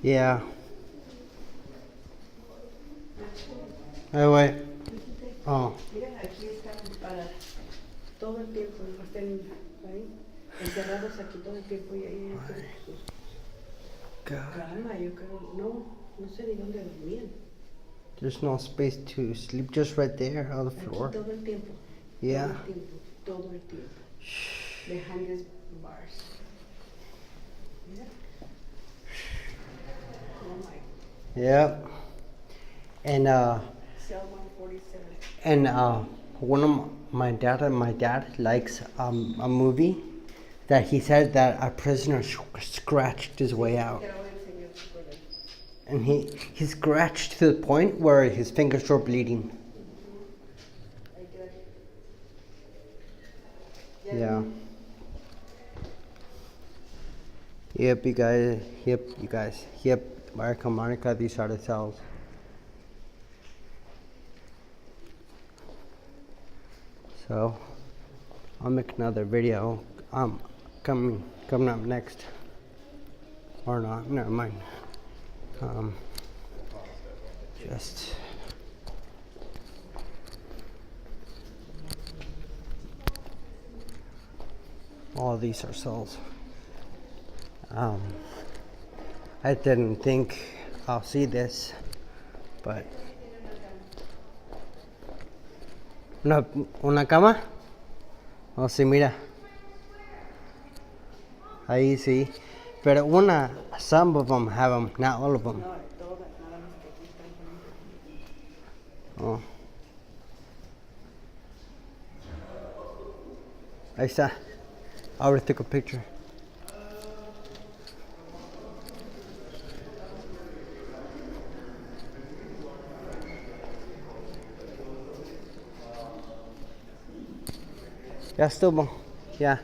Yeah. Wait. Oh. Mira, aquí están para todo el tiempo, estén ahí, encerrados aquí todo el tiempo y ahí sus cama, yo creo, no sé ni dónde dormían. There's no space to sleep, just right there on the floor. Aquí todo el tiempo. Yeah. Todo el tiempo. Behind these bars. Mira. Oh my. Yep. And Cell 147. and one of my dad likes a movie that he said that a prisoner scratched his way out. And he scratched to the point where his fingers were bleeding. Yeah. Yep, you guys. Yep, Monica, these are the cells. So, I'll make another video. Coming up next. Or not, never mind. Just all these are cells. I didn't think I'll see this, but una cama. Oh, sí, mira. Ahí sí. Pero some of them have them, not all of them. Oh. Ahí está. I already took a picture. Ya estuvo. Ya.